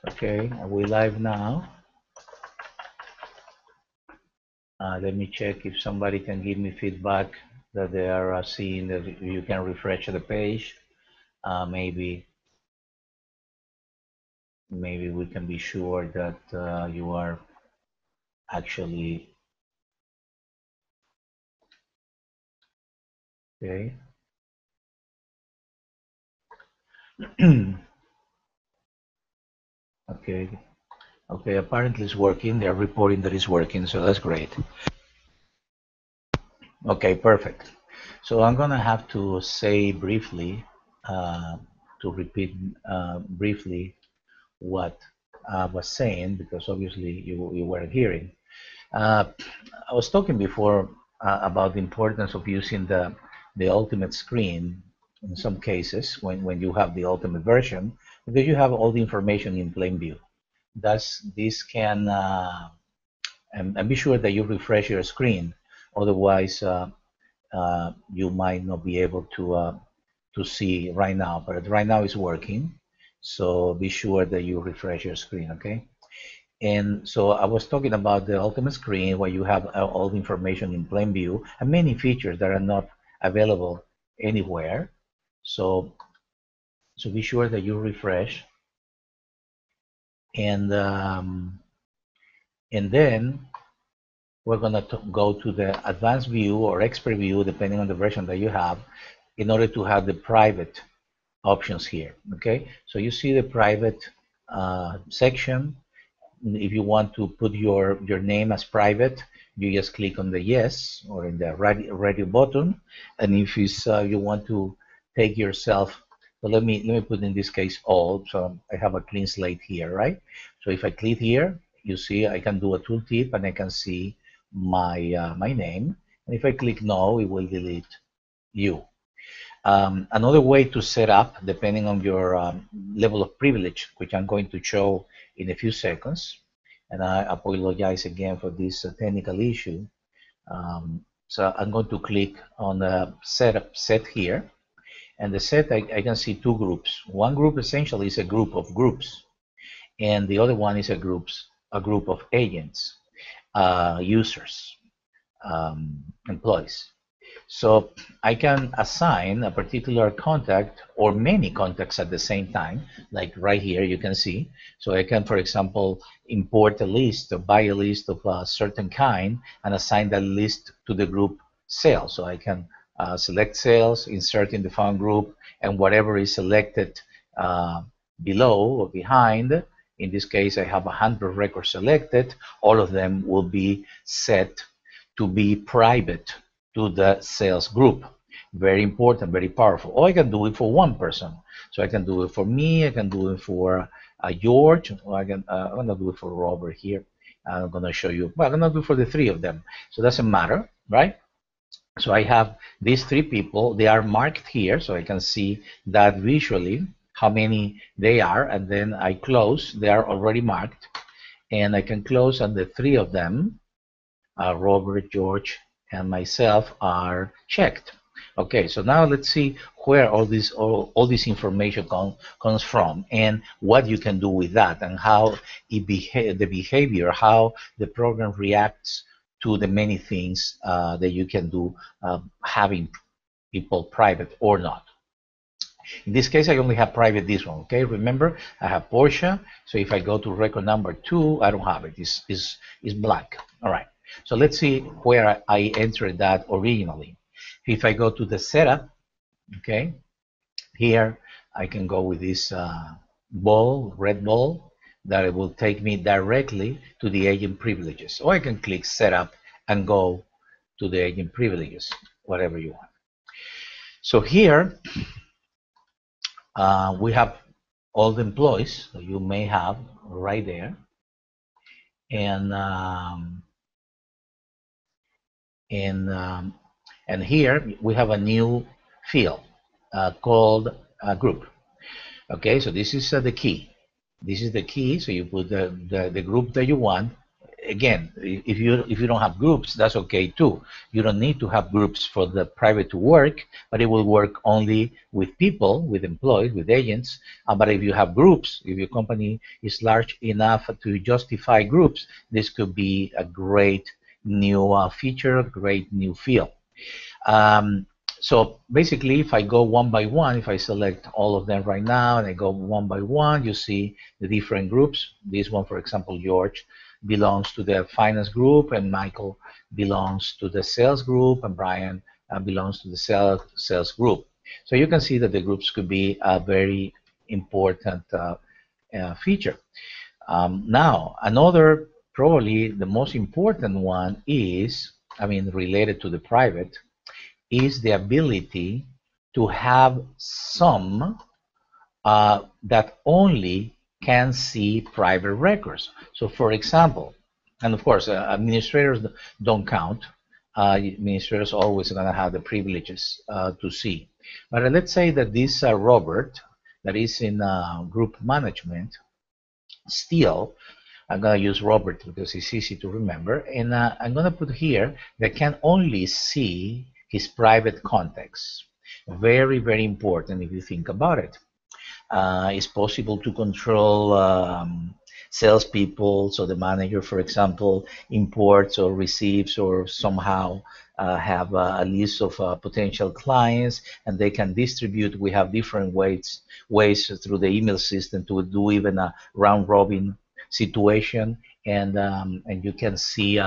Okay, are we live now? Let me check if somebody can give me feedback that they are seeing that you can refresh the page. Maybe we can be sure that you are actually okay. Okay, okay. Apparently it's working. They are reporting that it's working, so that's great. Okay, perfect. So I'm gonna have to say briefly, uh, to repeat briefly what I was saying because obviously you weren't hearing. Uh, I was talking before about the importance of using the ultimate screen in some cases when you have the ultimate version because you have all the information in plain view. Thus, this can and be sure that you refresh your screen, otherwise you might not be able to see right now. But right now it's working, so be sure that you refresh your screen. Okay. And so I was talking about the ultimate screen where you have all the information in plain view and many features that are not available anywhere. So, so be sure that you refresh and um, and then we're going to go to the advanced view or expert view depending on the version that you have in order to have the private options here. Okay, so you see the private section. If you want to put your name as private, you just click on the yes or in the radio button. And if it's you want to take yourself, so let me put in this case all. So I have a clean slate here, right? So if I click here, you see I can do a tooltip and I can see my name. And if I click no, it will delete you. Another way to set up, depending on your level of privilege, which I'm going to show in a few seconds, and I apologize again for this technical issue. So I'm going to click on the set here, and the set I can see two groups. One group essentially is a group of groups, and the other one is a group of agents, users, employees. So I can assign a particular contact or many contacts at the same time, like right here you can see. So I can, for example, import a list or buy a list of a certain kind and assign that list to the group sales. So I can select sales, insert in the found group, and whatever is selected uh, below or behind, in this case I have 100 records selected, all of them will be set to be private to the sales group. Very important, very powerful. Or I can do it for one person. So I can do it for me, I can do it for George, or I'm gonna do it for Robert here. I'm gonna show you, well, I'm gonna do it for the three of them. So it doesn't matter, right? So I have these three people, they are marked here, so I can see that visually how many they are, and then I close, they are already marked, and I can close on the three of them. Robert, George, and myself are checked. Okay, so now let's see where all this information comes from and what you can do with that and how the behavior, how the program reacts to the many things that you can do having people private or not. In this case, I only have private this one, okay? Remember, I have Porsche, so if I go to record number 2, I don't have it. It's blank. All right. So let's see where I entered that originally. If I go to the setup, okay, here I can go with this red ball, that it will take me directly to the agent privileges. Or I can click setup and go to the agent privileges, whatever you want. So here we have all the employees that you may have right there, and and um, and here we have a new field called group. Okay, so this is the key. This is the key. So you put the group that you want. again, if you don't have groups, that's okay too. You don't need to have groups for the private to work, but it will work only with people, with employees, with agents. But if you have groups, if your company is large enough to justify groups, this could be a great new feature, great new field. Um, so basically, if I go one by one, if I select all of them right now and I go one by one, you see the different groups. This one, for example, George belongs to the finance group, and Michael belongs to the sales group, and Brian belongs to the sales group. So you can see that the groups could be a very important feature. Now, another, probably the most important one is, I mean, related to the private, is the ability to have some that only can see private records. So, for example, and of course, administrators don't count. Administrators always going to have the privileges to see. But let's say that this Robert, that is in group management, still, I'm going to use Robert because it's easy to remember, and I'm going to put here that can only see his private contacts. Very, very important if you think about it. It's possible to control salespeople, so the manager, for example, imports or receives or somehow have a list of potential clients, and they can distribute. We have different ways through the email system to do even a round robin situation, and you can see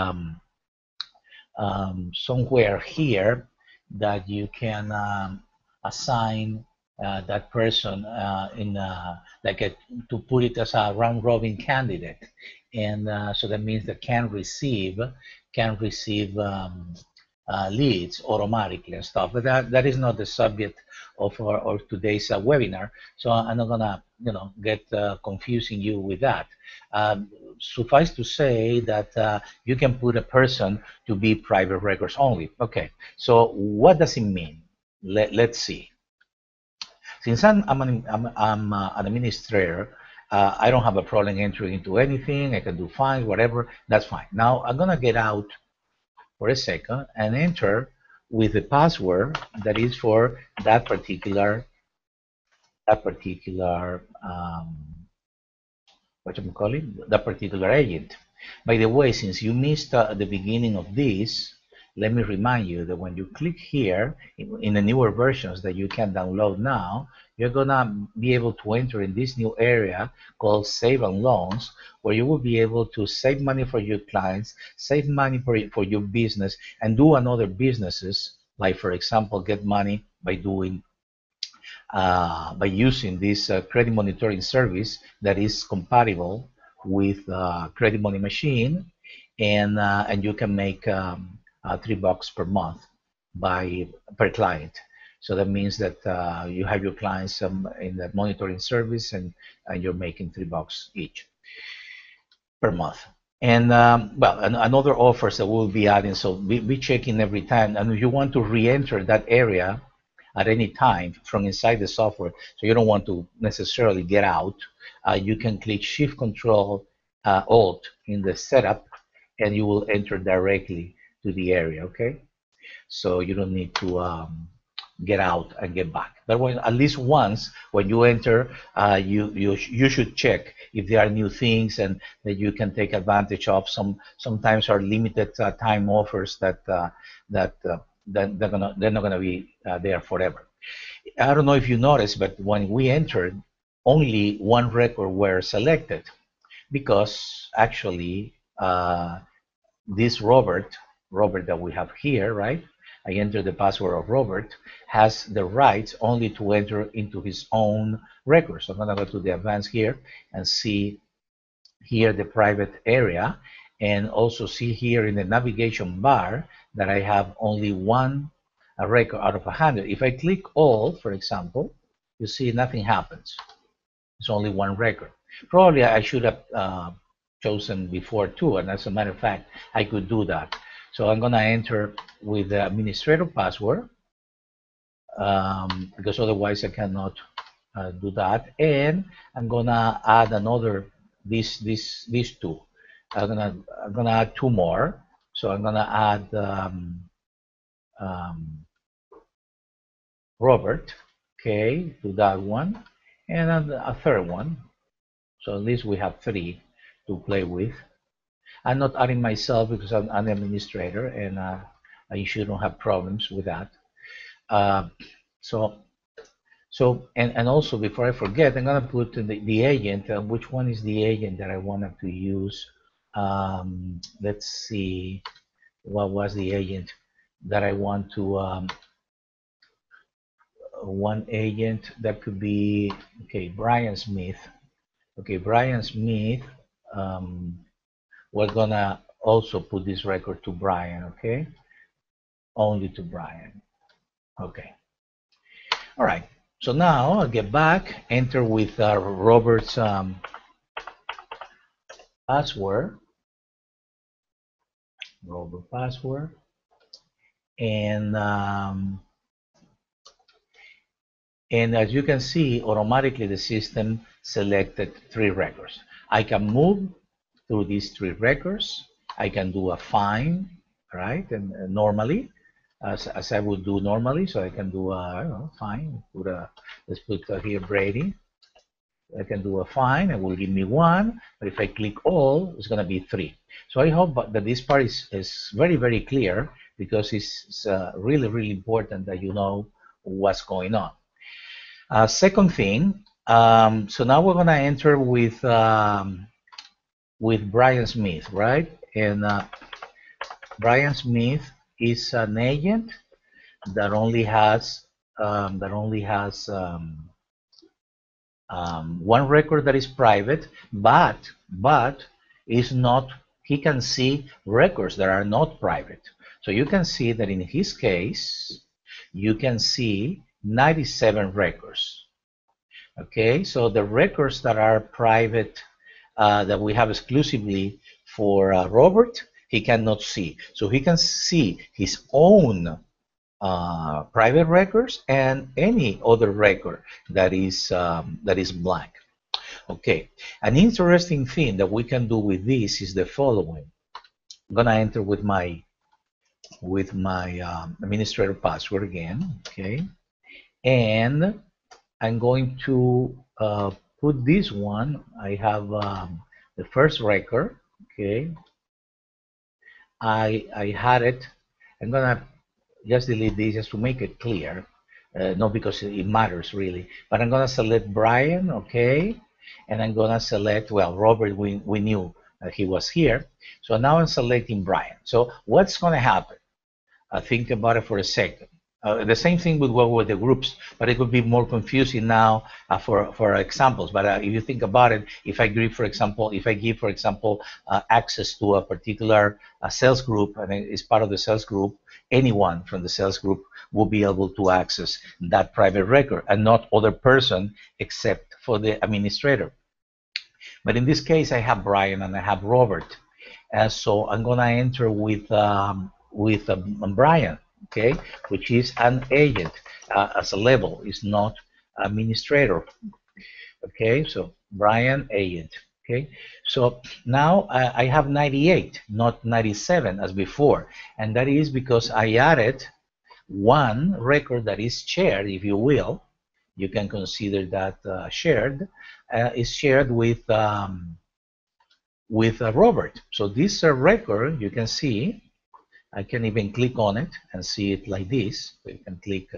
somewhere here that you can assign that person in like to put it as a round robin candidate, and so that means that can receive leads automatically and stuff. But that is not the subject of our today's webinar, so I'm not gonna get confusing you with that. Suffice to say that you can put a person to be private records only. Okay, so what does it mean? Let's see. Since I'm an administrator, I don't have a problem entering into anything. I can do fine, whatever. That's fine. Now I'm gonna get out for a second and enter with the password that is for that particular what you call it, that particular agent. By the way, since you missed the beginning of this, let me remind you that when you click here in the newer versions that you can download now, you're gonna be able to enter in this new area called Save and Loans, where you will be able to save money for your clients, save money for your business, and do another businesses, like for example, get money by doing by using this credit monitoring service that is compatible with Credit Money Machine, and you can make $3 per month per client. So that means that you have your clients in that monitoring service, and you're making $3 each per month. And well, another offers that we'll be adding. So be checking every time, and if you want to re-enter that area at any time from inside the software, so you don't want to necessarily get out, you can click Shift Control Alt in the setup, and you will enter directly to the area. Okay, so you don't need to get out and get back. But at least once when you enter, you should check if there are new things and that you can take advantage of. Sometimes are limited time offers that they're not gonna be there forever. I don't know if you noticed, but when we entered, only one record were selected because actually this Robert that we have here, right? I enter the password of Robert, has the rights only to enter into his own record. So I'm gonna go to the advanced here and see here the private area, and also see here in the navigation bar that I have only one record out of 100. If I click all, for example, you see nothing happens. It's only one record. Probably I should have chosen before too, and as a matter of fact, I could do that. So I'm gonna enter with the administrator password because otherwise I cannot do that. And I'm gonna add another these two. I'm gonna add two more. So I'm gonna add um, Robert, okay, to that one, and a third one. So at least we have three to play with. I'm not adding myself because I'm an administrator, and I shouldn't have problems with that. Uh, so and also before I forget, I'm gonna put the agent. Which one is the agent that I wanted to use? Let's see, what was the agent that I want to one agent that could be, okay, Brian Smith. Okay, Brian Smith. Um, we're gonna also put this record to Brian. Okay, only to Brian. Okay. All right. So now I'll get back, enter with Robert's password, Robert password, and and as you can see, automatically the system selected three records. I can move through these three records. I can do a find, right? And normally, as I would do normally, so I can do a, I don't know, find. Let's put here Brady. I can do a find, it will give me one, but if I click all, it's going to be three. So I hope that this part is very, very clear, because it's really, really important that you know what's going on. Second thing, so now we're going to enter with Brian Smith, right? And Brian Smith is an agent that only has one record that is private, but is not. He can see records that are not private. So you can see that in his case, you can see 97 records. Okay, so the records that are private, that we have exclusively for Robert, he cannot see. So he can see his own private records and any other record that is blank. Okay, an interesting thing that we can do with this is the following. I'm gonna enter with my administrator password again. Okay, and I'm going to put this one. I have the first record. Okay, I had it. I'm gonna just delete this just to make it clear, not because it matters really, but I'm gonna select Brian, okay, and I'm gonna select, well, Robert, we knew that he was here, so now I'm selecting Brian. So what's gonna happen? Think about it for a second. The same thing would work with the groups, but it would be more confusing now for examples. But if you think about it, if I give, for example, access to a particular sales group, and it's part of the sales group, anyone from the sales group will be able to access that private record, and not other person except for the administrator. But in this case, I have Brian and I have Robert, so I'm gonna enter with Brian, okay, which is an agent as a level, is not administrator. Okay, so Brian agent. Okay, so now I have 98, not 97 as before, and that is because I added one record that is shared, if you will. You can consider that shared, is shared with Robert. So this record, you can see, I can even click on it and see it like this. So you can click,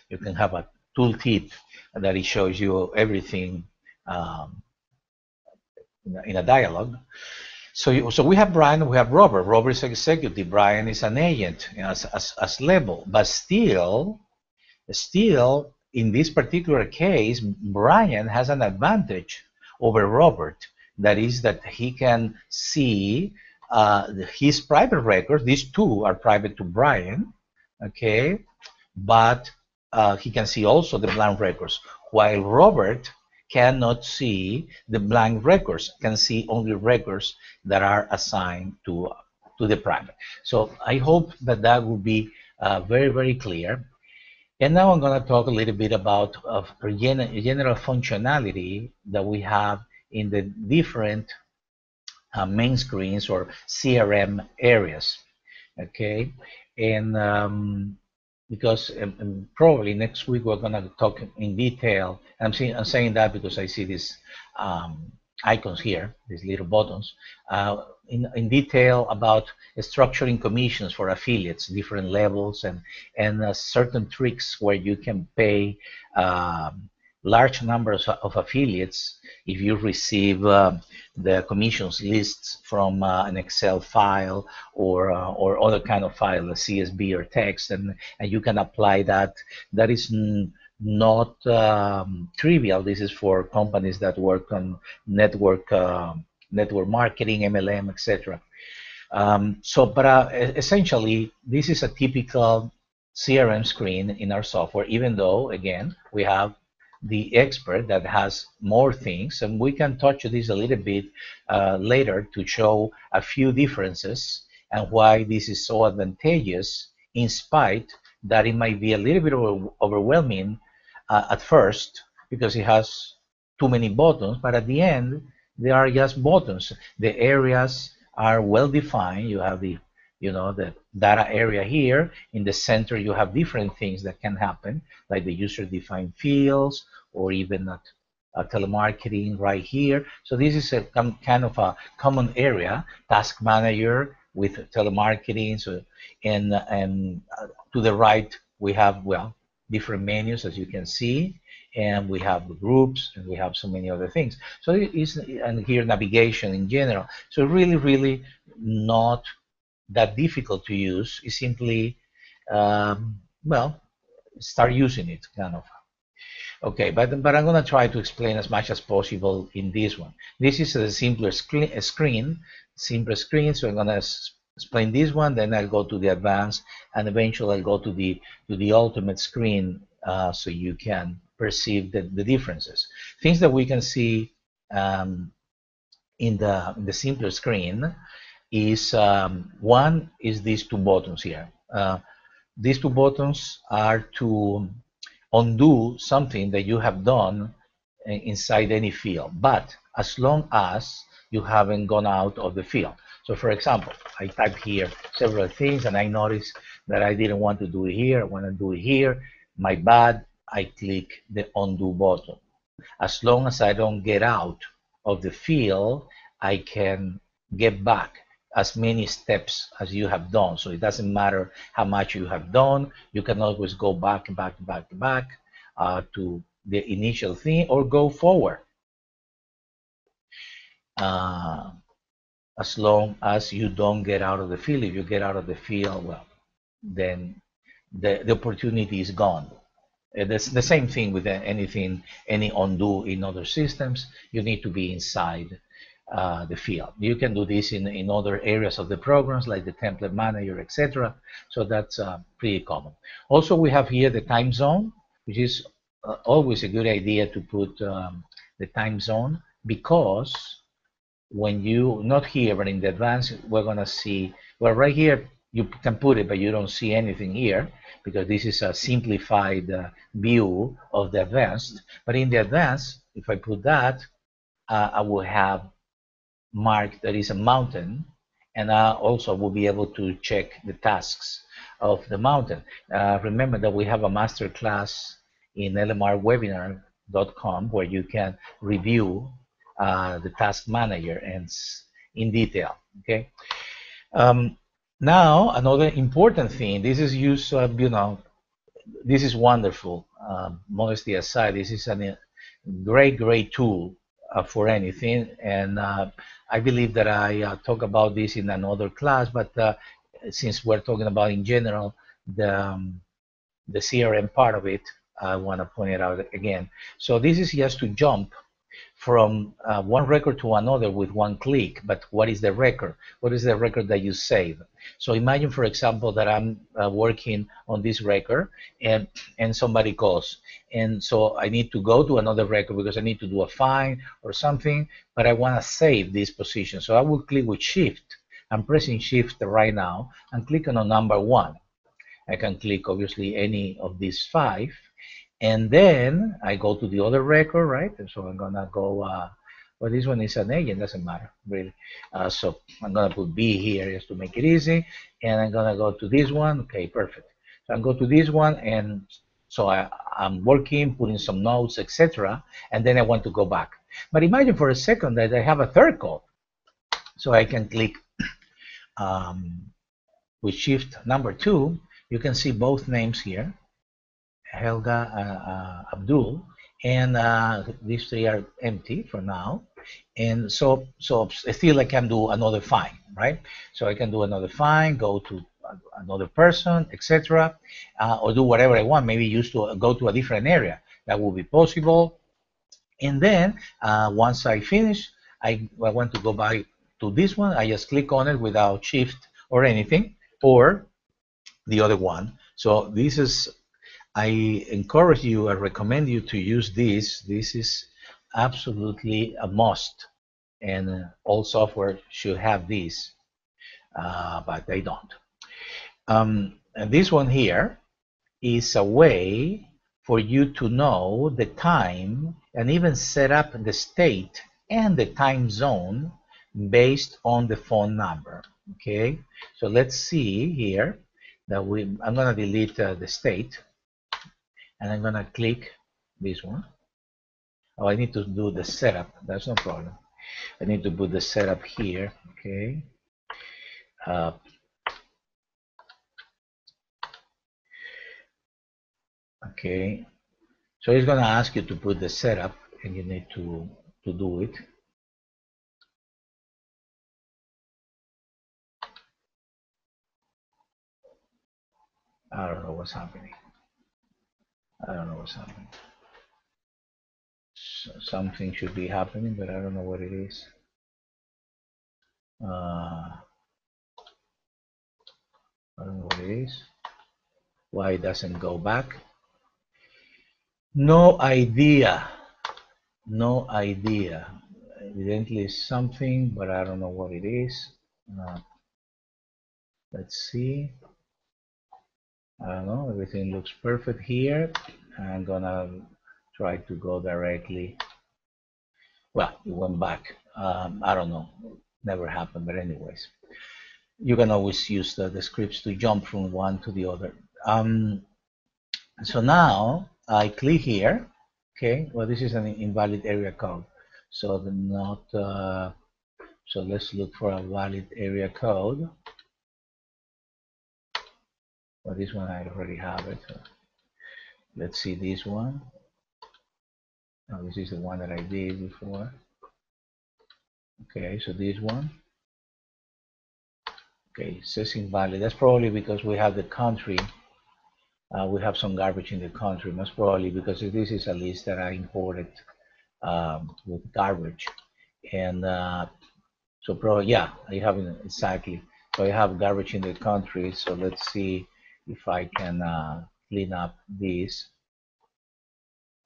you can have a tooltip that it shows you everything in a dialogue. So we have Brian, we have Robert. Robert is executive, Brian is an agent, you know, as level, but still in this particular case, Brian has an advantage over Robert. That is that he can see his private records. These two are private to Brian, okay, but he can see also the blank records, while Robert cannot see the blank records, can see only records that are assigned to the private. So I hope that that will be very, very clear. And now I'm going to talk a little bit about general functionality that we have in the different main screens or CRM areas. Okay, and because probably next week we're going to talk in detail. I'm saying that because I see these icons here, these little buttons, in detail about structuring commissions for affiliates, different levels, and certain tricks where you can pay large numbers of affiliates if you receive the commissions lists from an Excel file or other kind of file, a CSV or text, and you can apply that. That is not trivial. This is for companies that work on network network marketing, MLM, etc. But essentially, this is a typical CRM screen in our software, even though, again, we have the expert that has more things, and we can touch this a little bit later to show a few differences and why this is so advantageous, in spite that it might be a little bit overwhelming at first because it has too many buttons, but at the end, they are just buttons. The areas are well defined. You have the data area here. In the center, you have different things that can happen, like the user-defined fields or even telemarketing right here. So this is a kind of a common area, task manager with telemarketing. So and to the right, we have, well, different menus, as you can see, and we have the groups, and we have so many other things. So it is, and here navigation in general. So really not that difficult to use. It's simply, well, start using it, kind of. Okay, but I'm going to try to explain as much as possible in this one. This is a simpler screen, so I'm going to explain this one, then I'll go to the advanced, and eventually I'll go to the ultimate screen, so you can perceive the differences. Things that we can see in the simpler screen is one is these two buttons here. These two buttons are to undo something that you have done inside any field, but as long as you haven't gone out of the field. So for example, I type here several things and I notice that I didn't want to do it here, I want to do it here. My bad, I click the undo button. As long as I don't get out of the field, I can get back as many steps as you have done. So it doesn't matter how much you have done. You can always go back to the initial thing or go forward. As long as you don't get out of the field. If you get out of the field, well, then the opportunity is gone. It's the same thing with anything, any undo in other systems. You need to be inside the field. You can do this in other areas of the programs like the template manager, etc. So that's pretty common. Also, we have here the time zone, which is always a good idea to put the time zone, because when you, not here, but in the advanced, we're going to see, well, right here, you can put it, but you don't see anything here because this is a simplified view of the advanced. But in the advanced, if I put that, I will have marked that is a mountain, and I also will be able to check the tasks of the mountain. Remember that we have a master class in lmrwebinar.com where you can review the task manager and in detail. Okay. Now another important thing. This is used. This is wonderful. Modesty aside, this is a great tool for anything, and I believe that I talk about this in another class, but since we're talking about in general the CRM part of it, I want to point it out again. So this is just to jump from one record to another with one click. But what is the record? What is the record that you save? So imagine, for example, that I'm working on this record and somebody calls. And so I need to go to another record because I need to do a find or something, but I want to save this position. So I will click with Shift. I'm pressing Shift right now and clicking on number 1. I can click, obviously, any of these 5. And then I go to the other record, right? And so I'm gonna go Well, this one is an agent, doesn't matter, really. So I'm gonna put B here just to make it easy, and I'm gonna go to this one. Okay, perfect. So I'm go to this one, and so I'm working, putting some notes, etc., and then I want to go back. But imagine for a second that I have a third call, so I can click with Shift number 2. You can see both names here, Helga, Abdul, and these three are empty for now. And so still I can do another find, right? So I can do another find, go to another person, etc., or do whatever I want. Maybe used to go to a different area. That will be possible. And then once I finish, I want to go back to this one. I just click on it without shift or anything, or the other one. So this is, I encourage you, I recommend you to use this. This is absolutely a must, and all software should have this, but they don't. And this one here is a way for you to know the time and even set up the state and the time zone based on the phone number. Okay, so let's see here that I'm going to delete the state, and I'm going to click this one. Oh, I need to do the setup. That's no problem. I need to put the setup here. Okay. Okay. So it's going to ask you to put the setup, and you need to do it. I don't know what's happening. I don't know what's happening. Something should be happening, but I don't know what it is. I don't know what it is. Why it doesn't go back? No idea. No idea. Evidently something, but I don't know what it is. Let's see. I don't know. Everything looks perfect here. I'm gonna try to go directly. Well, it went back. I don't know. Never happened, but anyways, you can always use the scripts to jump from one to the other. So now I click here. Okay. Well, this is an invalid area code. So the not. So let's look for a valid area code. Well, this one I already have it. So let's see this one. Oh, this is the one that I did before. Okay, so this one. Okay, it says invalid. That's probably because we have the country. We have some garbage in the country. Most probably because this is a list that I imported with garbage. And so probably, yeah, I have it exactly. So I have garbage in the country. So let's see if I can clean up this.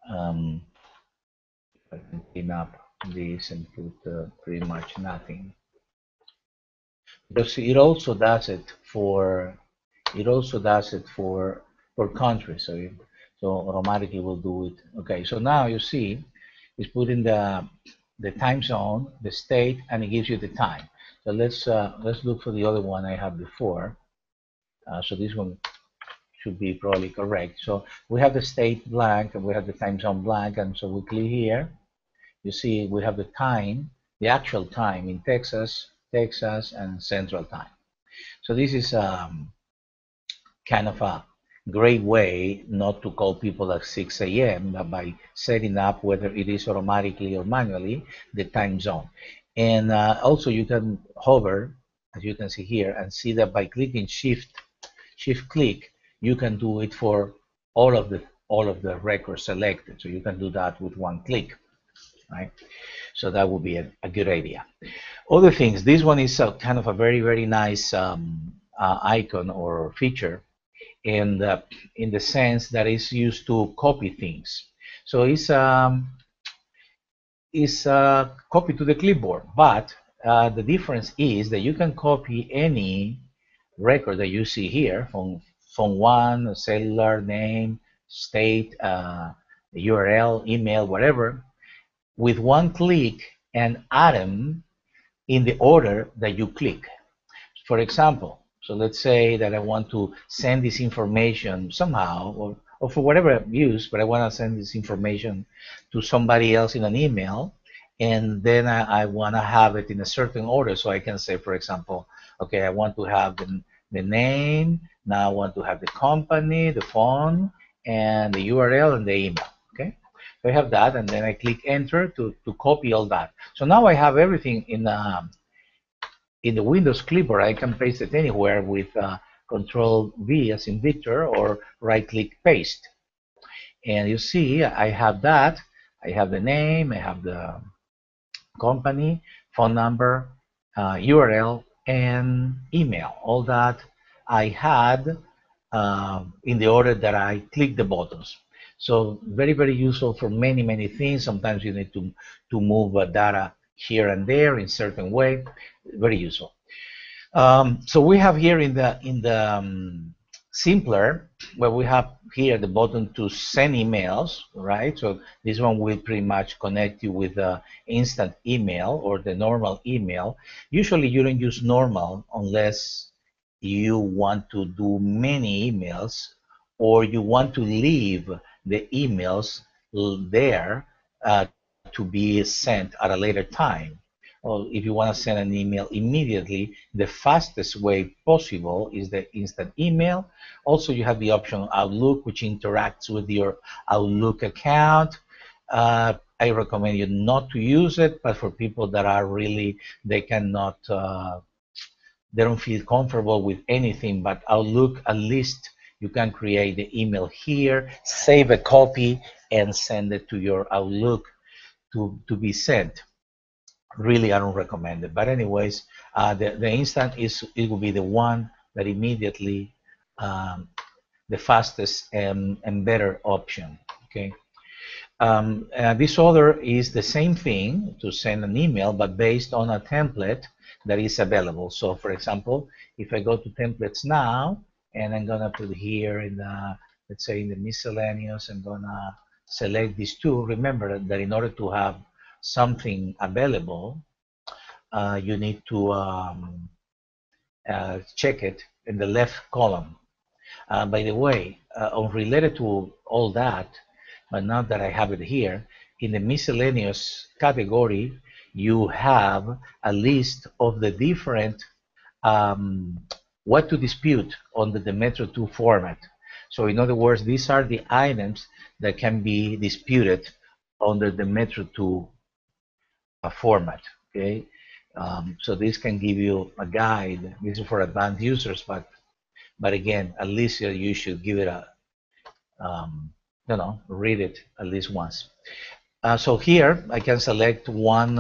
I can clean up this and put pretty much nothing. Because it also does it for countries. So automatically will do it. Okay, so now you see it's putting the time zone, the state, and it gives you the time. So let's look for the other one I had before. So this one should be probably correct. So we have the state blank and we have the time zone blank, and so we click here. You see we have the time, the actual time in Texas, and Central Time. So this is kind of a great way not to call people at 6 a.m. by setting up, whether it is automatically or manually, the time zone. And also you can hover, as you can see here, and see that by clicking shift click, you can do it for all of the records selected. So you can do that with one click, right? So that would be a good idea. Other things, this one is kind of a very, very nice icon or feature, and in the sense that it's used to copy things. So it's copy to the clipboard, but the difference is that you can copy any record that you see here from phone one, cellular, name, state, URL, email, whatever. With one click, and add them in the order that you click. For example, so let's say that I want to send this information somehow, or for whatever use, but I want to send this information to somebody else in an email, and then I want to have it in a certain order. So I can say, for example, okay, I want to have the name, now I want to have the company, the phone, and the URL and the email. Okay, so I have that, and then I click enter to copy all that. So now I have everything in the Windows clipboard. I can paste it anywhere with Control V as in Victor, or right click paste. And you see I have that. I have the name, I have the company, phone number, URL, and email. All that I had in the order that I click the buttons. So very, very useful for many, many things. Sometimes you need to move data here and there in certain way. Very useful. So we have here in the simpler, where we have here the button to send emails, right? So this one will pretty much connect you with the instant email or the normal email. Usually you don't use normal unless you want to do many emails, or you want to leave the emails there to be sent at a later time. Or if you want to send an email immediately, the fastest way possible is the instant email. Also, you have the option Outlook, which interacts with your Outlook account. I recommend you not to use it, but for people that are really, they cannot, they don't feel comfortable with anything but Outlook, at least you can create the email here, save a copy, and send it to your Outlook to be sent. Really, I don't recommend it. But anyways, the instant it will be the one that immediately the fastest and better option. Okay. This other is the same thing, to send an email, but based on a template that is available. So for example, if I go to templates now, and I'm gonna put here in the, let's say in the miscellaneous, I'm gonna select these two. Remember that in order to have something available, you need to check it in the left column. By the way, unrelated to all that, but now that I have it here, in the miscellaneous category, you have a list of the different what to dispute under the Metro 2 format. So in other words, these are the items that can be disputed under the Metro 2 format. Okay, so this can give you a guide. This is for advanced users, but again, at least you should give it a read it at least once. So here I can select one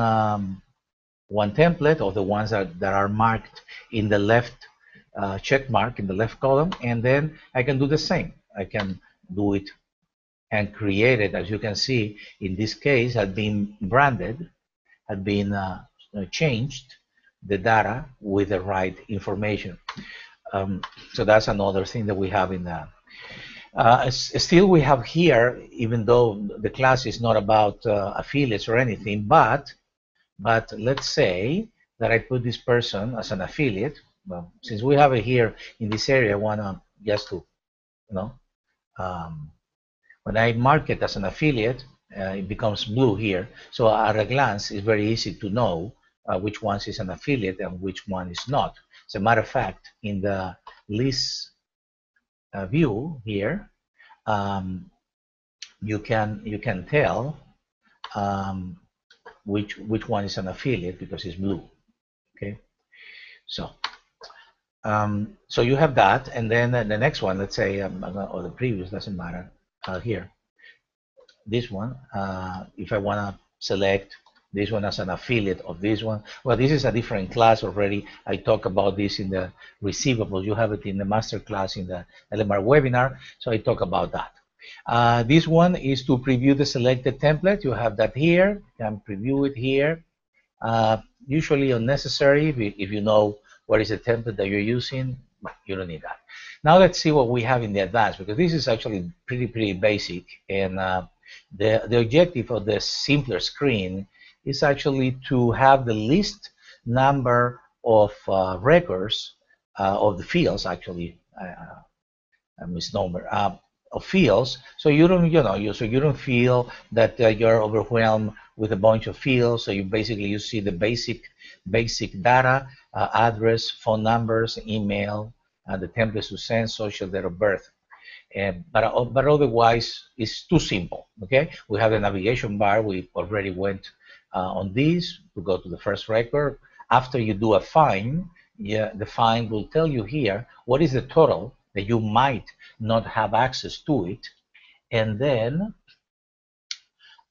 template of the ones that are marked in the left check mark in the left column, and then I can do the same. I can do it and create it. As you can see, in this case, had been branded, had been changed the data with the right information. So that's another thing that we have in that. Still, we have here, even though the class is not about affiliates or anything, but let's say that I put this person as an affiliate. Well, since we have it here in this area, I want to just to, when I mark it as an affiliate, it becomes blue here. So at a glance, it's very easy to know which one is an affiliate and which one is not. As a matter of fact, in the list view here, you can tell which one is an affiliate because it's blue. Okay, so so you have that, and then the next one, let's say, or the previous, doesn't matter. Here, this one, if I want to select this one as an affiliate of this one, well, this is a different class already. I talk about this in the receivables. You have it in the master class in the LMR webinar, so I talk about that. This one is to preview the selected template. You have that here. You can preview it here. Usually unnecessary if you know what is the template that you're using. You don't need that. Now let's see what we have in the advanced, because this is actually pretty basic, and the objective of the simpler screen is actually to have the least number of records of the fields, actually, a misnomer, of fields, so you don't, so you don't feel that you're overwhelmed with a bunch of fields. So you basically you see the basic data, address, phone numbers, email, the templates to send, social, date of birth. But otherwise, it's too simple. Okay, we have the navigation bar. We already went on this to go to the first record. After you do a find, yeah, the find will tell you here what is the total that you might not have access to it, and then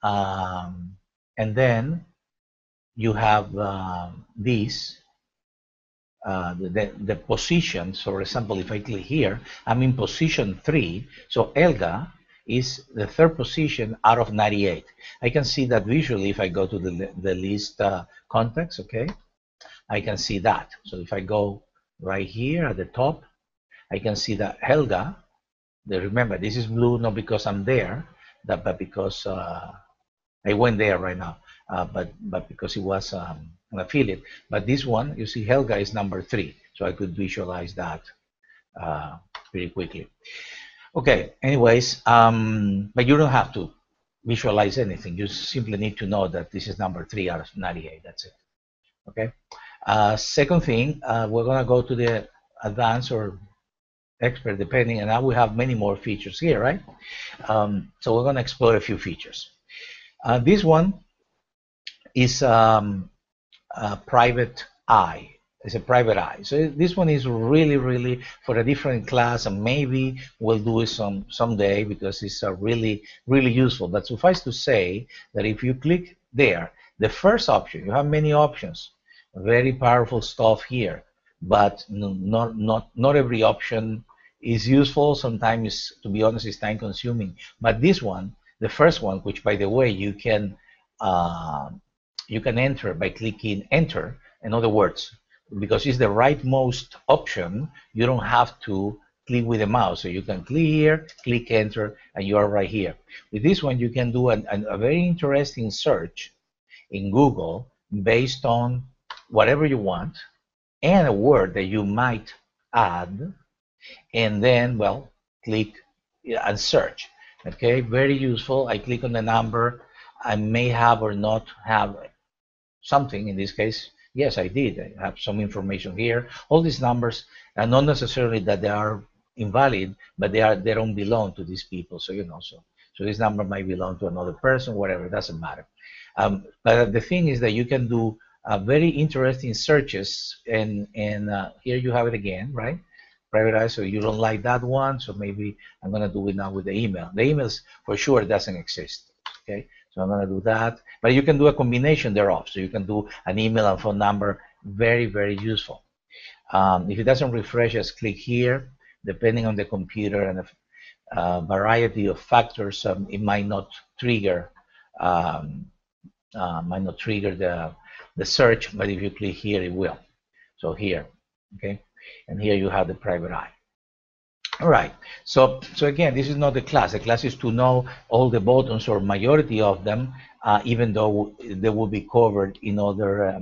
um, you have these the position. So, for example, if I click here, I'm in position 3. So Elga is the third position out of 98. I can see that visually if I go to the list context. Okay, I can see that. So if I go right here at the top, I can see that Helga. Remember, this is blue not because I'm there, but because I went there right now, but because it was an affiliate. But this one, you see, Helga is number 3, so I could visualize that pretty quickly. Okay. Anyways, but you don't have to visualize anything. You simply need to know that this is number 3 out of 98. That's it. Okay. Second thing, we're gonna go to the advanced or expert, depending, and now we have many more features here, right? So we're gonna explore a few features. This one is a private eye. It's a private eye. So this one is really for a different class, and maybe we'll do it someday because it's really useful. But suffice to say that if you click there, the first option, you have many options, very powerful stuff here, but not every option is useful. Sometimes, to be honest, it's time consuming. But this one, the first one, which by the way you can enter by clicking enter. In other words, because it's the rightmost option, you don't have to click with the mouse. So you can click here, click enter, and you are right here. With this one, you can do a very interesting search in Google based on whatever you want and a word that you might add, and then, well, click and search. Okay, very useful. I click on the number. I may have or not have something. In this case, yes, I did. I have some information here. All these numbers are not necessarily that they are invalid, but they don't belong to these people. So so this number might belong to another person, whatever. It doesn't matter. But the thing is that you can do very interesting searches, and here you have it again, right? Private eye. So you don't like that one, so maybe I'm gonna do it now with the email. The emails for sure doesn't exist. Okay, so I'm gonna do that. But you can do a combination thereof. So you can do an email and phone number. Very useful. If it doesn't refresh, just click here. Depending on the computer and a variety of factors, it might not trigger the search, but if you click here, it will. So here, okay, and here you have the private eye. All right. So again, this is not the class. The class is to know all the buttons or majority of them, even though they will be covered in other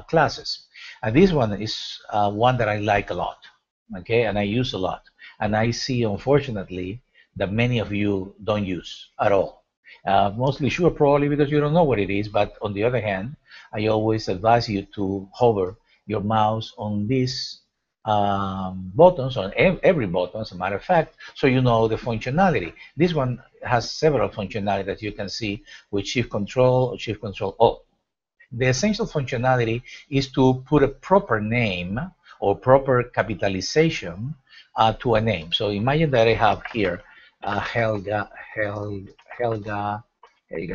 classes. And this one is one that I like a lot. Okay, and I use a lot. And I see, unfortunately, that many of you don't use at all. Mostly sure, probably because you don't know what it is. But on the other hand, I always advise you to hover your mouse on these buttons, on every button, as a matter of fact, so you know the functionality. This one has several functionality that you can see with Shift Control or Shift Control O. The essential functionality is to put a proper name or proper capitalization to a name. So imagine that I have here Helga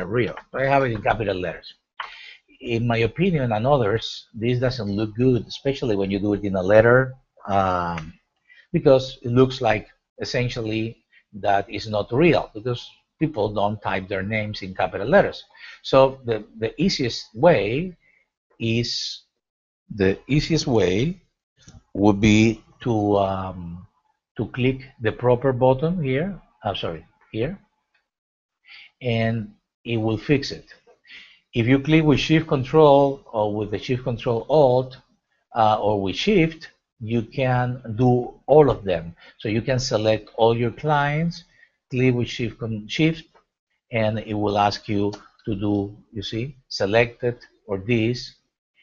Rio. I have it in capital letters. In my opinion and others, this doesn't look good, especially when you do it in a letter, because it looks like essentially that is not real, because people don't type their names in capital letters. So the easiest way would be to click the proper button here. I'm sorry, here, and it will fix it. If you click with Shift Control or with the Shift Control Alt or with Shift, you can do all of them. So you can select all your clients, click with Shift, and it will ask you to do, you see, selected or this,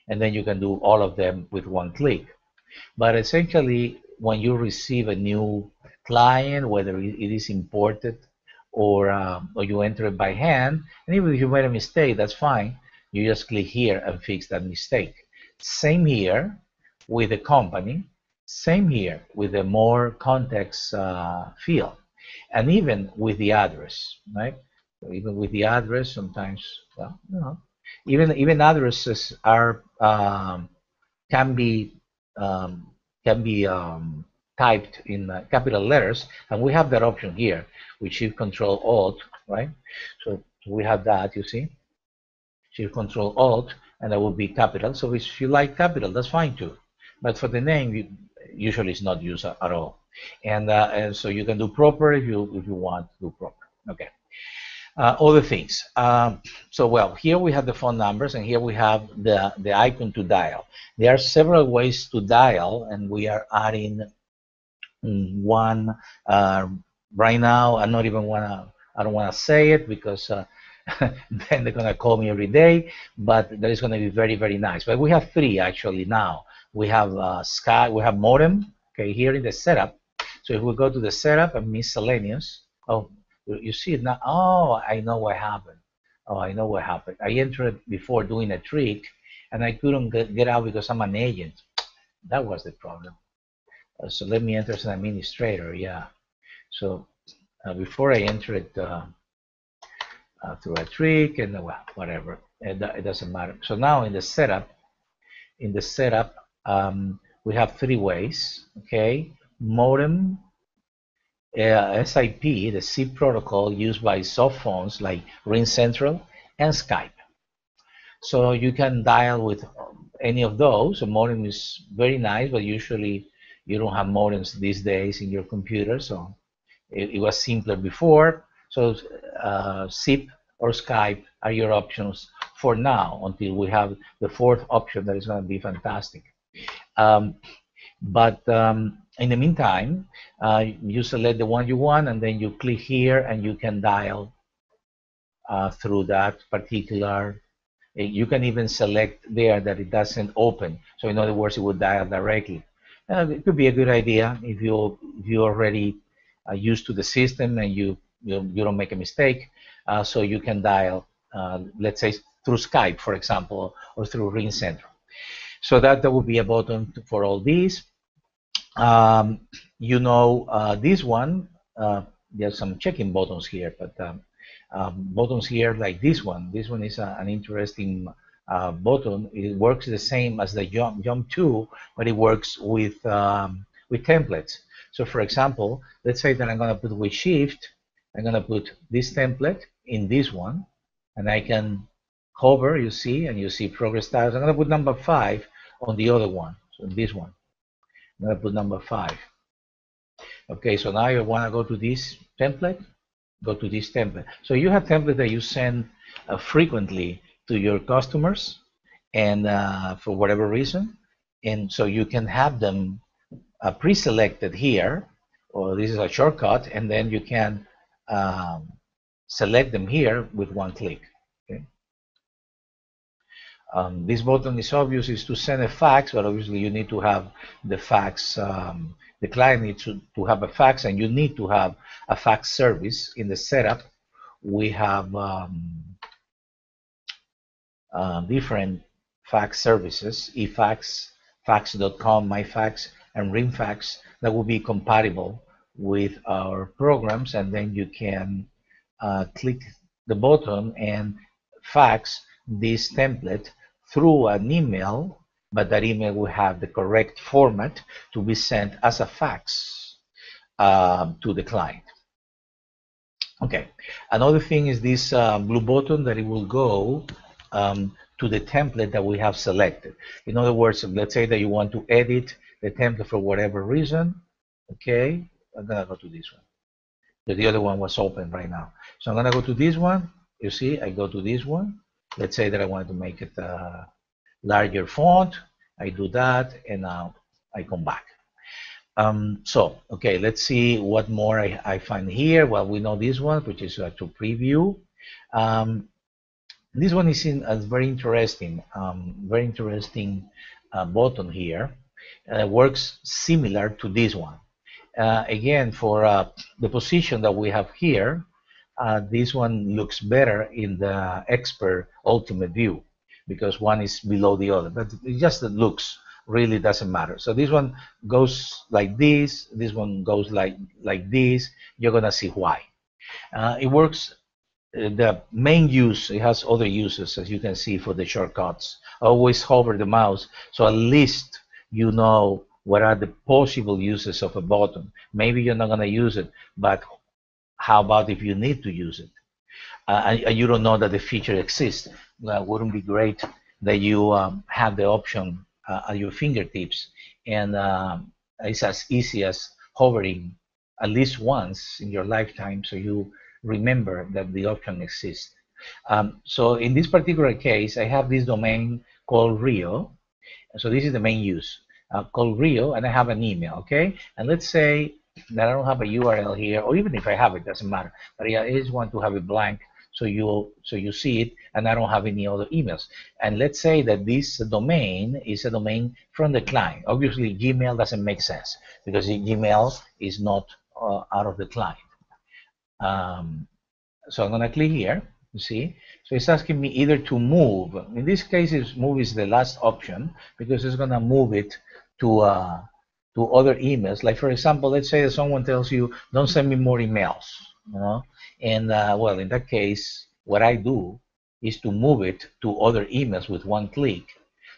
and then you can do all of them with one click. But essentially, when you receive a new client, whether it is imported or you enter it by hand, and even if you made a mistake, that's fine. You just click here and fix that mistake. Same here with the company. Same here with the more context field, and even with the address, right? So even with the address, sometimes, well, you know, even addresses are can be um, can be typed in capital letters, and we have that option here with Shift Control Alt, right? So we have that, you see, Shift Control Alt, and that will be capital. So if you like capital, that's fine too. But for the name, usually it's not used at all. And so you can do proper if you want to do proper. Okay. Other things. So well, here we have the phone numbers, and here we have the icon to dial. There are several ways to dial, and we are adding one right now. I don't wanna say it because then they're gonna call me every day. But that is gonna be very, very nice. But we have three actually now. We have Sky. We have modem. Okay, here in the setup. So if we go to the setup and miscellaneous. Oh, you see it now. Oh, I know what happened. Oh, I know what happened. I entered before doing a trick, and I couldn't get out because I'm an agent. That was the problem. So let me enter as an administrator. Yeah. So before I enter it through a trick and well, whatever, it doesn't matter. So now in the setup, we have three ways. Okay, modem, SIP, the SIP protocol used by soft phones like RingCentral and Skype. So you can dial with any of those. A modem is very nice, but usually you don't have modems these days in your computer, so it was simpler before. So SIP or Skype are your options for now until we have the fourth option that is going to be fantastic. But in the meantime, you select the one you want, and then you click here, and you can dial through that particular. You can even select there that it doesn't open. So in other words, it would dial directly. It could be a good idea if you already used to the system and you don't make a mistake. So you can dial, let's say through Skype, for example, or through RingCentral. So that would be a button for all these. You know, this one, there's some checking buttons here, but buttons here like this one. This one is an interesting button. It works the same as the jump to, but it works with templates. So for example, let's say that I'm going to put with Shift, I'm going to put this template in this one, and I can hover, you see, and you see progress tabs. I'm going to put number 5 on the other one, so this one. I'm going to put number 5. Okay, so now you want to go to this template, go to this template. So you have templates that you send frequently to your customers, and for whatever reason, and so you can have them pre-selected here, or this is a shortcut, and then you can select them here with one click. Okay. This button is obvious, is to send a fax, but obviously you need to have the fax. The client needs to have a fax, and you need to have a fax service in the setup. We have different fax services: eFax, fax.com, MyFax, and RingFax that will be compatible with our programs, and then you can click the button and fax this template through an email, but that email will have the correct format to be sent as a fax to the client. Okay, another thing is this blue button that it will go to the template that we have selected. In other words, let's say that you want to edit the template for whatever reason. Okay, I'm gonna go to this one. The other one was open right now. So I'm gonna go to this one. You see, I go to this one, Let's say that I wanted to make it larger font. I do that, and now I come back. So, okay, let's see what more I find here. Well, we know this one, which is to preview. Um, this one is in a very interesting button here. Works similar to this one. Again, for the position that we have here, this one looks better in the expert ultimate view because one is below the other, but it's just the looks really doesn't matter. So this one goes like this one goes like this. You're gonna see why. It works. The main use, it has other uses as you can see for the shortcuts. Always hover the mouse so at least you know what are the possible uses of a button. Maybe you're not gonna use it, but how about if you need to use it? And you don't know that the feature exists? Wouldn't it be great that you have the option at your fingertips, and it's as easy as hovering at least once in your lifetime so you remember that the option exists. So in this particular case, I have this domain called Rio. So this is the main use, called Rio, and I have an email, okay? And let's say that I don't have a URL here, or even if I have it, doesn't matter. But yeah, I just want to have it blank so you see it, and I don't have any other emails. And let's say that this domain is a domain from the client. Obviously, Gmail doesn't make sense because Gmail is not out of the client. So I'm gonna click here. You see, so it's asking me either to move. In this case, move is the last option because it's gonna move it to other emails. Like for example, let's say that someone tells you, "Don't send me more emails," you know, and well, in that case, what I do is to move it to other emails with one click,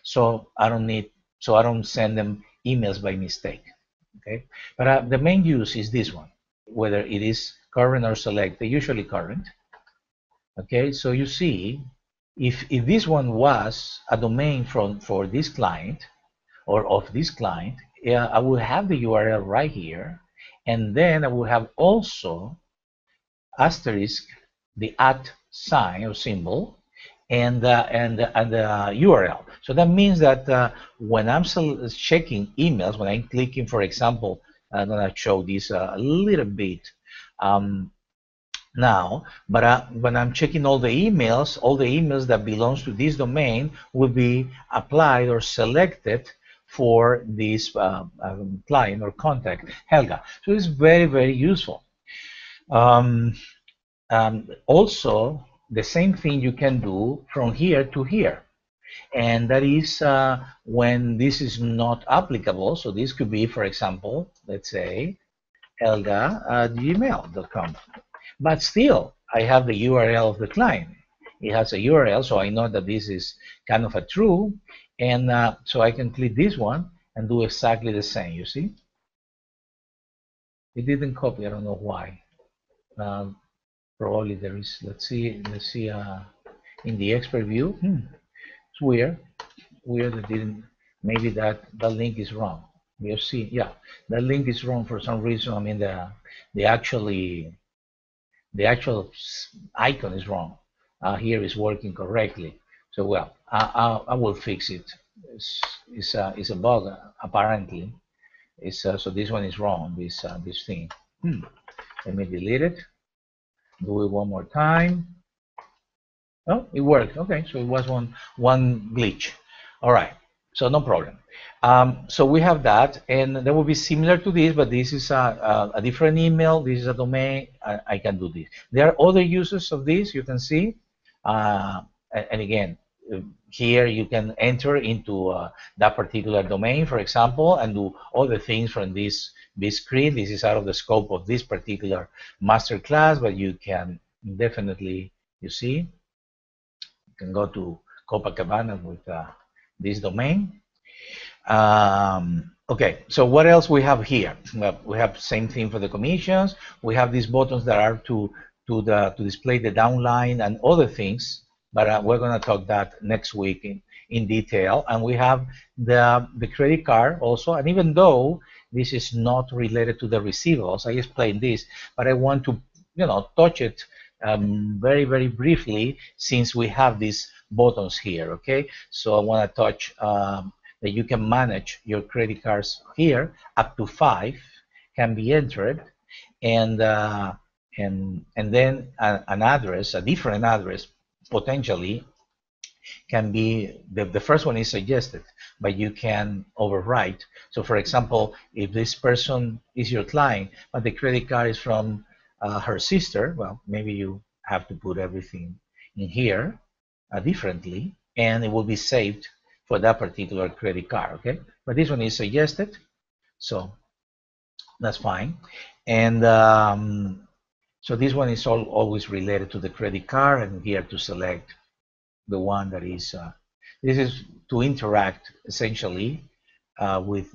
so I don't send them emails by mistake. Okay, but the main use is this one, whether it is current or select. They're usually current. Okay, so you see, if this one was a domain for this client or of this client, yeah, I will have the URL right here, and then I will have also asterisk the at sign or symbol and the URL. So that means that when I'm checking emails, when I'm clicking, for example, I'm gonna show this a little bit. Now, but when I'm checking all the emails that belongs to this domain will be applied or selected for this client or contact, Helga. So it's very, very useful. Also, the same thing you can do from here to here. And that is when this is not applicable. So this could be, for example, let's say, helga@gmail.com. But still, I have the URL of the client. It has a URL, so I know that this is kind of a true. And so I can click this one and do exactly the same, you see? It didn't copy, I don't know why. Probably there is, let's see in the expert view. It's weird that didn't, maybe that link is wrong. We'll see, yeah, that link is wrong for some reason. I mean, the actual icon is wrong. Here is working correctly. So well, I will fix it. It's a bug apparently. So this one is wrong. This thing. Let me delete it. Do it one more time. Oh, it worked. Okay, so it was one glitch. All right, so no problem. So we have that, and that will be similar to this, but this is a different email. This is a domain. I can do this. There are other uses of this. You can see, and again, here you can enter into that particular domain, for example, and do other things from this screen. This is out of the scope of this particular master class, but you can definitely, you see, you can go to Copacabana with this domain. Okay, so what else we have here? Well, we have same thing for the commissions. We have these buttons that are to display the downline and other things, but we're going to talk that next week in detail. And we have the credit card also. And even though this is not related to the receivables, I explained this, but I want to touch it very, very briefly, since we have these buttons here, okay? So I want to touch that you can manage your credit cards here. Up to 5 can be entered, and then an address, a different address, potentially can be the first one is suggested, but you can overwrite. So for example, if this person is your client but the credit card is from her sister, well, maybe you have to put everything in here differently, and it will be saved for that particular credit card. Okay, but this one is suggested, so that's fine. And so this one is always related to the credit card, and here to select the one that is this is to interact essentially with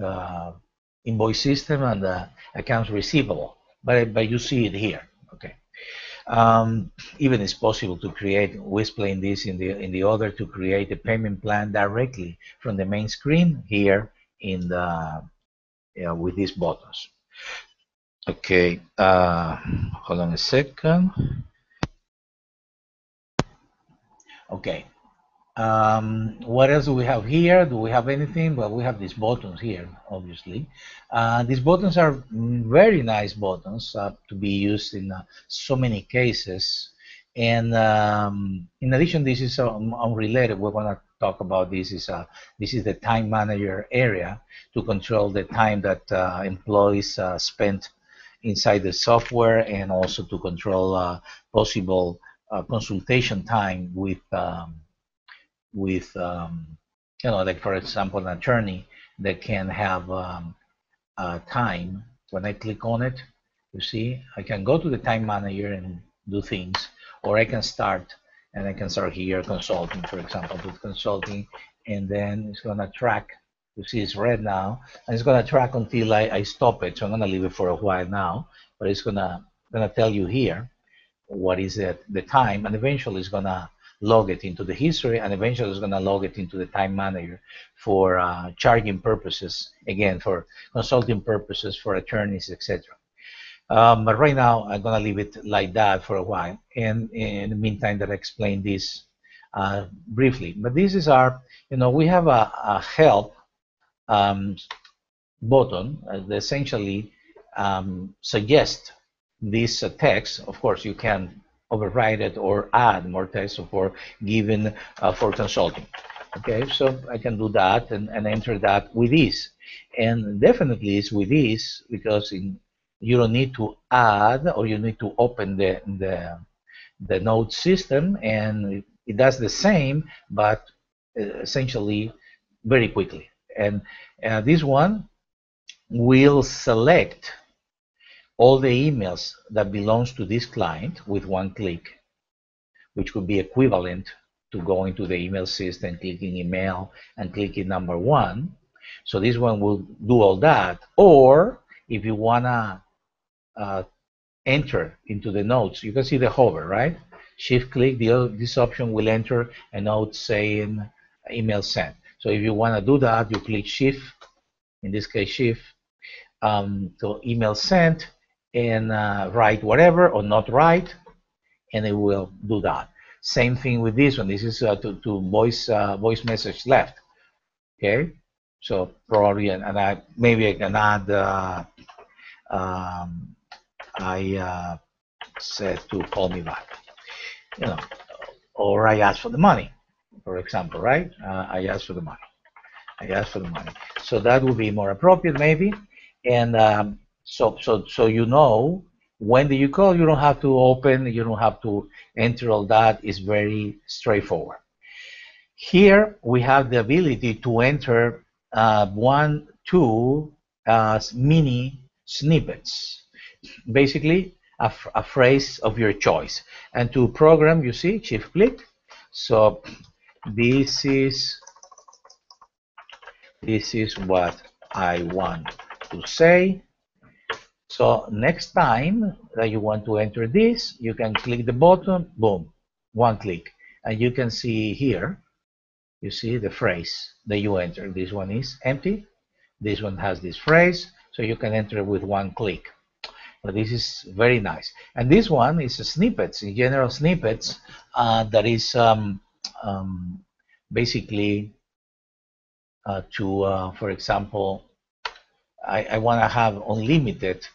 invoice system and accounts receivable, but you see it here. Okay, even it's possible to create, we explain this in the other, to create a payment plan directly from the main screen here in the with these buttons. Okay, hold on a second. Okay, what else do we have here? Do we have anything? Well, we have these buttons here, obviously. These buttons are very nice buttons to be used in so many cases. And in addition, this is unrelated. We want to talk about this is the time manager area to control the time that employees spent inside the software, and also to control possible consultation time with like for example, an attorney that can have time. When I click on it, you see, I can go to the time manager and do things, or I can start, and I can start here consulting, for example, with consulting, and then it's going to track. You see, it's red now, and it's going to track until I stop it. So I'm going to leave it for a while now, but it's going to tell you here what is the time, and eventually it's going to log it into the history, and eventually it's going to log it into the time manager for charging purposes, again, for consulting purposes, for attorneys, etc. But right now I'm going to leave it like that for a while, and in the meantime that I explain this briefly. But this is our, we have a help button that essentially suggest this text. Of course, you can override it or add more text for given for consulting. Okay, so I can do that and enter that with ease, and definitely it's with ease because you don't need to add, or you need to open the node system, and it does the same, but essentially very quickly. And this one will select all the emails that belongs to this client with one click, which could be equivalent to going to the email system, clicking email, and clicking number 1. So this one will do all that. Or if you wanna enter into the notes, you can see the hover, right? Shift click, this option will enter a note saying email sent. So if you wanna do that, you click shift, in this case shift, to email sent, and write whatever or not write, and it will do that. Same thing with this one. This is to voice message left. Okay, so probably, and maybe I can add I said to call me back, or I ask for the money, for example, right? I ask for the money. I ask for the money. So that would be more appropriate, maybe. And so when do you call? You don't have to open, you don't have to enter all that. It's very straightforward. Here we have the ability to enter 1, 2 mini snippets, basically a phrase of your choice. And to program, you see, shift click. So this is what I want to say. So next time that you want to enter this, you can click the button, boom, one click, and you can see here, you see the phrase that you enter. This one is empty, this one has this phrase, so you can enter with one click. But this is very nice. And this one is snippets, in general snippets, that is basically for example, I want to have unlimited,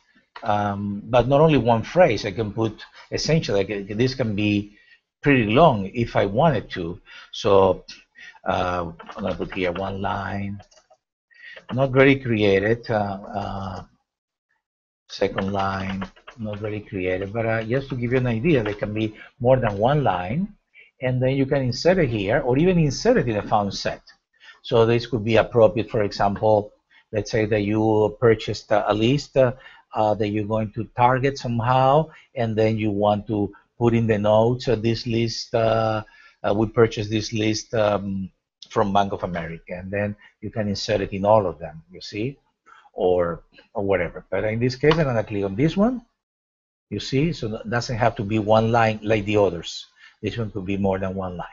but not only one phrase. I can put essentially, this can be pretty long if I wanted to. So I'm going to put here one line, not very created. Second line, not very creative, but just to give you an idea, there can be more than one line, and then you can insert it here, or even insert it in a found set. So this could be appropriate. For example, let's say that you purchased a list that you're going to target somehow, and then you want to put in the notes this list. We purchased this list from Bank of America, and then you can insert it in all of them, you see, or whatever. But in this case, I'm going to click on this one, you see, so it doesn't have to be one line like the others. This one could be more than one line.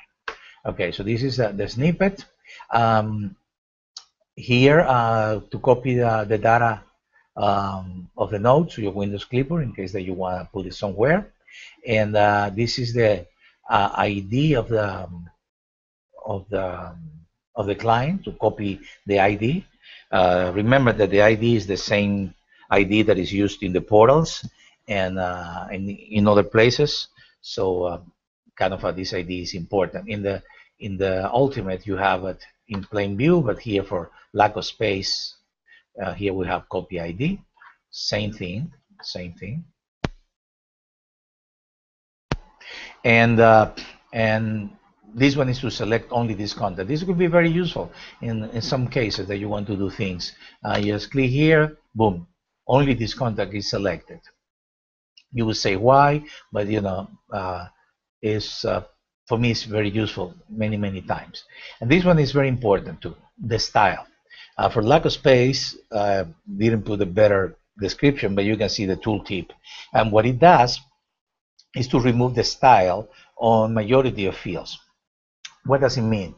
Okay, so this is the snippet. Here, to copy the data of the notes to your Windows clipboard in case that you want to put it somewhere. And this is the ID of the client, to copy the ID. Remember that the ID is the same ID that is used in the portals and in other places. So kind of this ID is important. In the Ultimate, you have it in plain view, but here for lack of space, here we have copy ID. Same thing, same thing. And this one is to select only this content. This could be very useful in some cases that you want to do things. You just click here, boom, only this contact is selected. You will say why, but you know, for me it's very useful many times. And this one is very important too, the style. For lack of space, didn't put a better description, but you can see the tooltip. And what it does is to remove the style on majority of fields. What does it mean?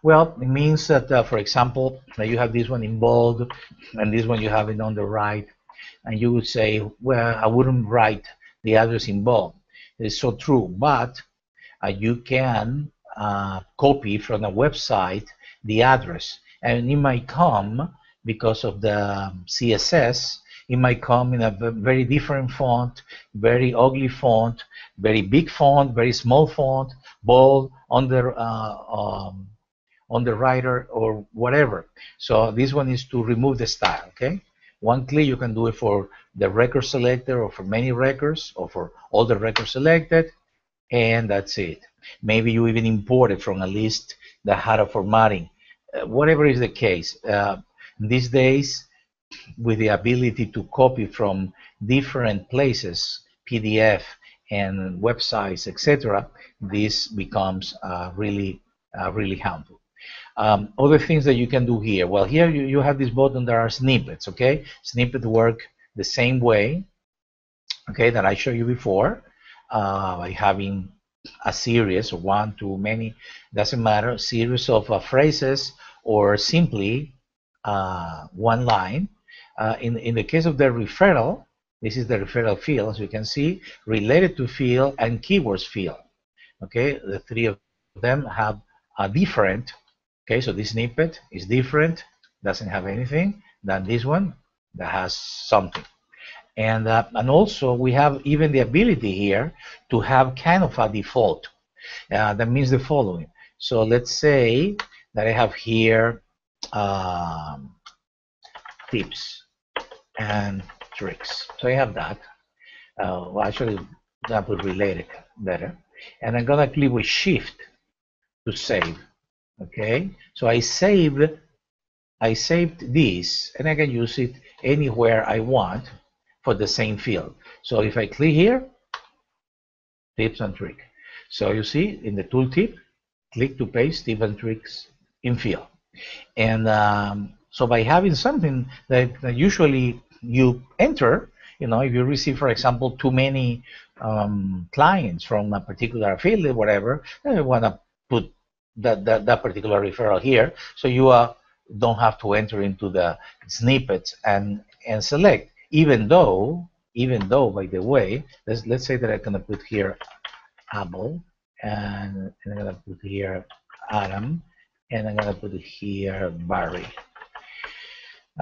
Well, it means that, for example, that you have this one in bold, and this one you have it on the right, and you would say, well, I wouldn't write the address in bold. It's so true, but you can copy from a website the address, and it might come because of the CSS. It might come in a very different font, very ugly font, very big font, very small font, bold, on the writer, or whatever. So this one is to remove the style, okay? One click, you can do it for the record selector, or for many records, or for all the records selected, and that's it. Maybe you even import it from a list that had a formatting. Whatever is the case, these days, with the ability to copy from different places, PDF and websites, etc., this becomes really helpful. Other things that you can do here. Well, here you have this button. There are snippets. Okay, snippets work the same way. Okay, that I showed you before, by having a series, one, too many, doesn't matter, series of phrases, or simply one line. In the case of the referral, this is the referral field, as you can see, related to field and keywords field. Okay, the three of them have a different. Okay, so this snippet is different, doesn't have anything, than this one that has something. And also we have even the ability here to have kind of a default. That means the following. So let's say that I have here tips and tricks. So I have that. Well, actually, that would relate it better. And I'm gonna click with Shift to save. Okay, so I saved this, and I can use it anywhere I want for the same field. So if I click here, tips and tricks. So you see in the tooltip, click to paste tips and tricks in field. And so by having something that usually you enter, you know, if you receive, for example, too many clients from a particular affiliate, whatever, then you want to put that particular referral here, so you don't have to enter into the snippets and select, even though even though, by the way, let's say that I'm gonna put here Abel, and I'm gonna put here Adam, and I'm gonna put here Barry.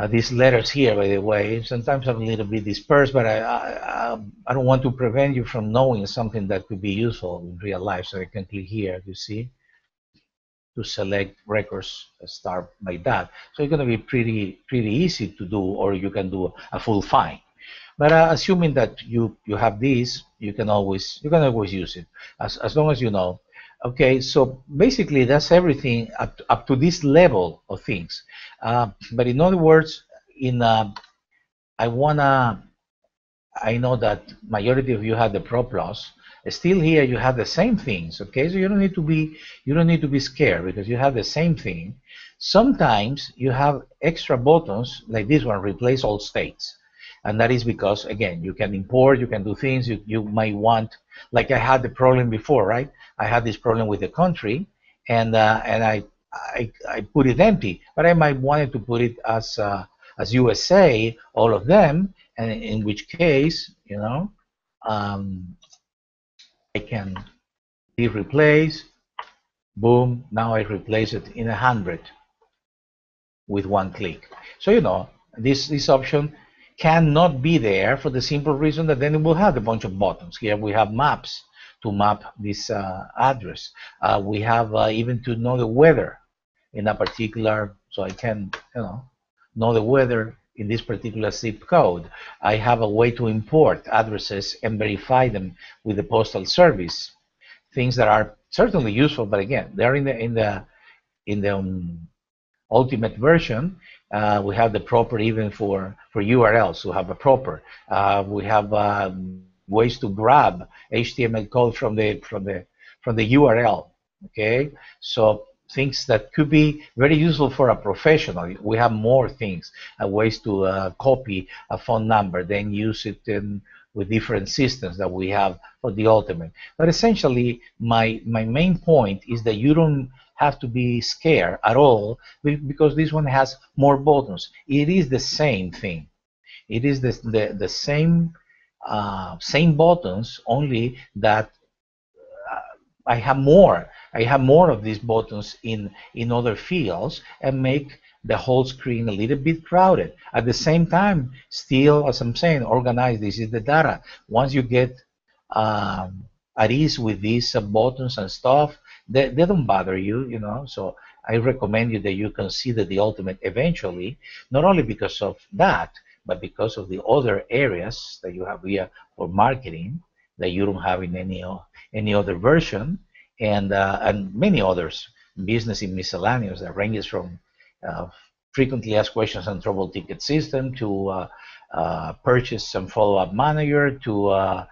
These letters here, by the way, sometimes I'm a little bit dispersed, but I don't want to prevent you from knowing something that could be useful in real life. So I can click here, you see, to select records, start by that. So it's going to be pretty easy to do, or you can do a full find. But assuming that you have this, you can always use it as long as you know. Okay, so basically that's everything up to this level of things. But in other words, I know that majority of you have the Pro Plus. Still here you have the same things. Okay, so you don't need to be scared because you have the same thing. Sometimes you have extra buttons like this one, replace all states. And that is because, again, you can import, you can do things you might want. Like I had the problem before, right? I had this problem with the country, and I put it empty, but I might wanted to put it as USA, all of them, and in which case, I can be replaced. Boom! Now I replace it in 100 with one click. So this option cannot be there for the simple reason that then it will have a bunch of buttons. Here we have maps to map this address. We have even to know the weather in a particular, so I can know the weather in this particular zip code. I have a way to import addresses and verify them with the postal service. Things that are certainly useful, but again, they're in the ultimate version. We have the proper even for URLs. We have a proper. We have ways to grab HTML code from the URL. Okay, so things that could be very useful for a professional. We have more things, ways to copy a phone number, then use it with different systems that we have for the ultimate. But essentially, my main point is that you don't have to be scared at all because this one has more buttons. It is the same thing. It is the same buttons, only that I have more of these buttons in other fields and make the whole screen a little bit crowded. At the same time, still, as I'm saying, organize. This is the data. Once you get at ease with these buttons and stuff, they don't bother you, So I recommend you that you consider the ultimate eventually, not only because of that, but because of the other areas that you have here for marketing that you don't have in any other version, and many others. Business in miscellaneous that ranges from frequently asked questions and trouble ticket system to purchase and follow-up manager to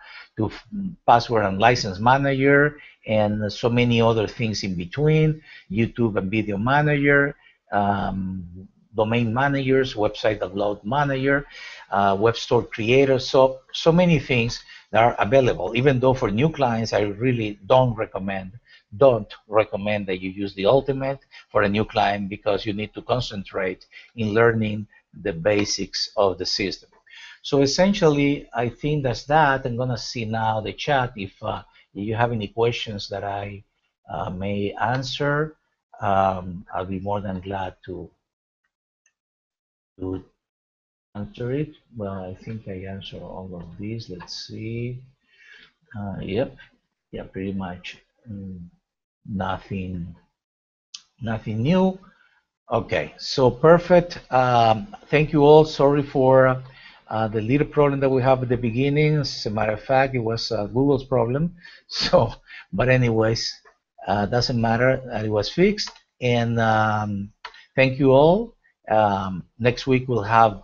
password and license manager, and so many other things in between, YouTube and video manager, domain managers, website upload manager, web store creator, so many things that are available. Even though for new clients, I really don't recommend that you use the ultimate for a new client because you need to concentrate in learning the basics of the system. So essentially, I think that's that. I'm gonna see now the chat if you have any questions that I may answer. I'll be more than glad to answer it. Well, I think I answered all of these. Let's see. Yep, yeah, pretty much. Nothing new. Okay, so perfect. Thank you all. Sorry for the little problem that we have at the beginning. As a matter of fact, it was Google's problem. So, but anyways, doesn't matter. It was fixed. And thank you all. Next week we'll have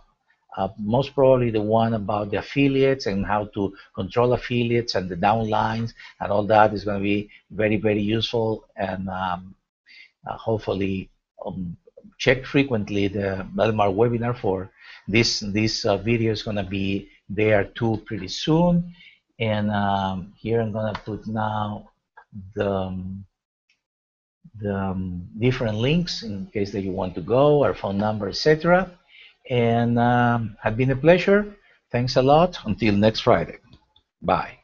most probably the one about the affiliates and how to control affiliates and the downlines and all that is going to be very, very useful. And hopefully check frequently the Belmar webinar for this video is going to be there too pretty soon. And here I'm going to put now the different links in case that you want to go, our phone number, etc. And had been a pleasure. Thanks a lot. Until next Friday. Bye.